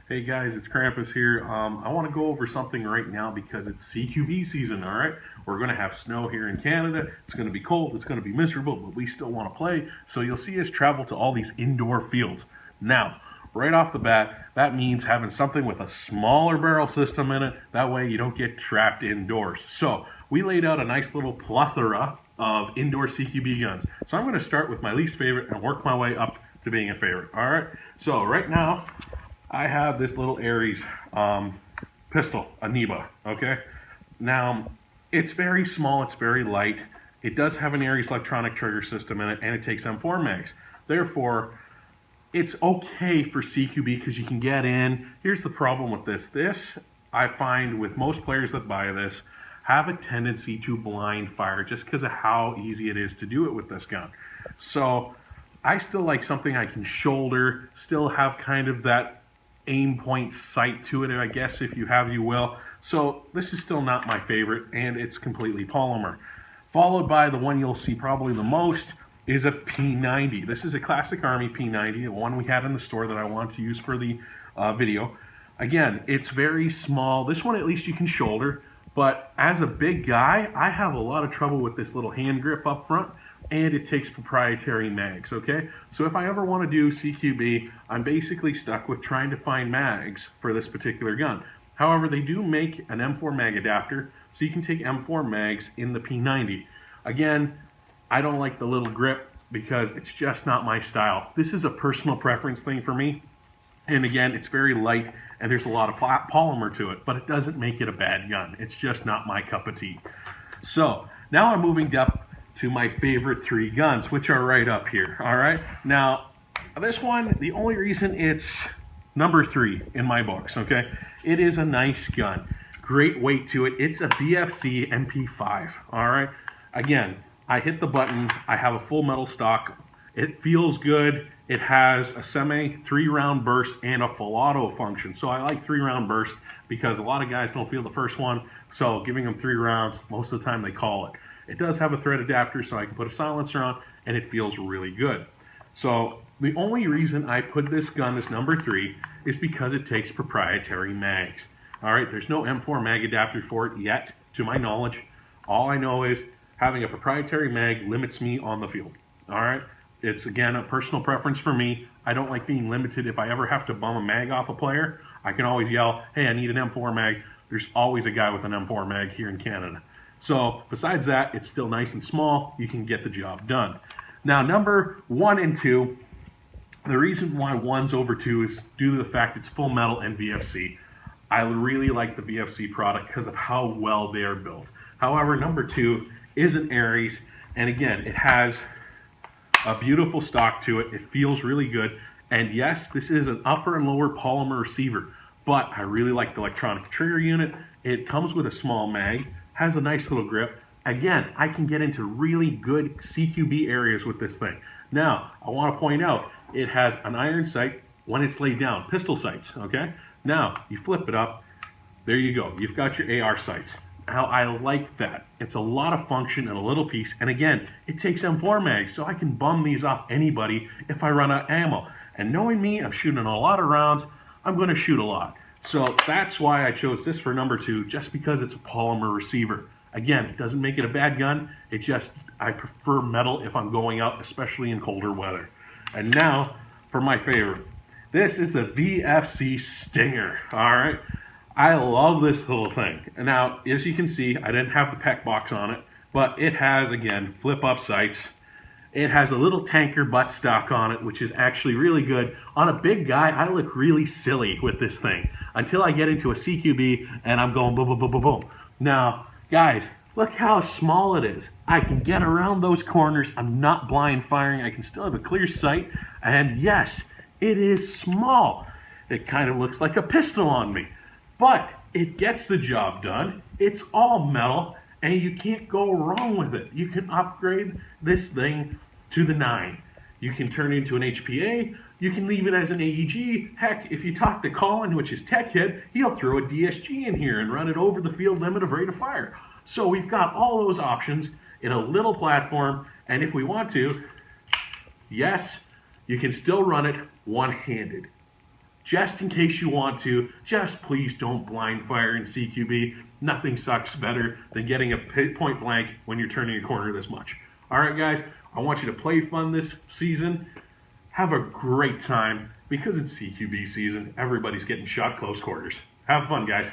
Hey guys, it's Krampus here. I want to go over something right now because it's CQB season, all right? We're going to have snow here in Canada. It's going to be cold, it's going to be miserable, but we still want to play. So you'll see us travel to all these indoor fields. Now, right off the bat, that means having something with a smaller barrel system in it. That way you don't get trapped indoors. So we laid out a nice little plethora of indoor CQB guns. So I'm going to start with my least favorite and work my way up to being a favorite, all right? So right now, I have this little Ares pistol, a Neba, okay? Now, it's very small, it's very light. It does have an Ares electronic trigger system in it, and it takes M4 mags. Therefore, it's okay for CQB because you can get in. Here's the problem with this. This, I find with most players that buy this, have a tendency to blind fire just because of how easy it is to do it with this gun. So, I still like something I can shoulder, still have kind of that aim point sight to it, I guess, if you have, you will. So this is still not my favorite, and it's completely polymer. Followed by the one you'll see probably the most is a P90. This is a classic Army P90, the one we had in the store that I want to use for the video. Again, it's very small. This one at least you can shoulder, but as a big guy, I have a lot of trouble with this little hand grip up front, and it takes proprietary mags, okay? So if I ever want to do CQB, I'm basically stuck with trying to find mags for this particular gun. However, they do make an M4 mag adapter, so you can take M4 mags in the P90. Again, I don't like the little grip because it's just not my style. This is a personal preference thing for me. And again, it's very light and there's a lot of polymer to it, but it doesn't make it a bad gun. It's just not my cup of tea. So now I'm moving up to my favorite three guns, which are right up here, all right? Now, this one, the only reason it's number 3 in my books, okay? It is a nice gun, great weight to it. It's a BFC MP5, all right? Again, I hit the button, I have a full metal stock. It feels good. It has a semi 3-round burst and a full auto function. So I like 3-round burst because a lot of guys don't feel the first one. So giving them 3 rounds, most of the time they call it. It does have a thread adapter so I can put a silencer on, and it feels really good. So the only reason I put this gun as number 3 is because it takes proprietary mags. All right, there's no M4 mag adapter for it yet, to my knowledge. All I know is having a proprietary mag limits me on the field. All right, it's again a personal preference for me. I don't like being limited. If I ever have to bum a mag off a player, I can always yell, hey, I need an M4 mag. There's always a guy with an M4 mag here in Canada. So besides that, it's still nice and small. You can get the job done. Now, number 1 and 2, the reason why 1's over 2 is due to the fact it's full metal and VFC. I really like the VFC product because of how well they are built. However, number 2 is an Ares, and again, it has a beautiful stock to it. It feels really good. And yes, this is an upper and lower polymer receiver, but I really like the electronic trigger unit. It comes with a small mag, has a nice little grip. Again, I can get into really good CQB areas with this thing. Now, I want to point out, it has an iron sight when it's laid down, pistol sights, okay? Now, you flip it up, there you go. You've got your AR sights. Now, I like that. It's a lot of function in a little piece, and again, it takes M4 mags, so I can bum these off anybody if I run out of ammo. And knowing me, I'm shooting a lot of rounds, I'm going to shoot a lot. So that's why I chose this for number 2, just because it's a polymer receiver. Again, it doesn't make it a bad gun. It just, I prefer metal if I'm going out, especially in colder weather. And now for my favorite. This is the VFC Stinger, all right? I love this little thing. And now, as you can see, I didn't have the PEC box on it, but it has, again, flip-up sights. It has a little tanker buttstock on it, which is actually really good. On a big guy, I look really silly with this thing until I get into a CQB and I'm going boom, boom, boom, boom, boom. Now, guys, look how small it is. I can get around those corners. I'm not blind firing. I can still have a clear sight. And yes, it is small. It kind of looks like a pistol on me, but it gets the job done. It's all metal, and you can't go wrong with it. You can upgrade this thing to the 9. You can turn it into an HPA. You can leave it as an AEG. Heck, if you talk to Colin, which is Tech Head, he'll throw a DSG in here and run it over the field limit of rate of fire. So we've got all those options in a little platform, and if we want to, yes, you can still run it one-handed. just in case you want to, just please don't blind fire in CQB. Nothing sucks better than getting a point blank when you're turning a corner this much. All right, guys, I want you to play fun this season. Have a great time because it's CQB season. Everybody's getting shot close quarters. Have fun, guys.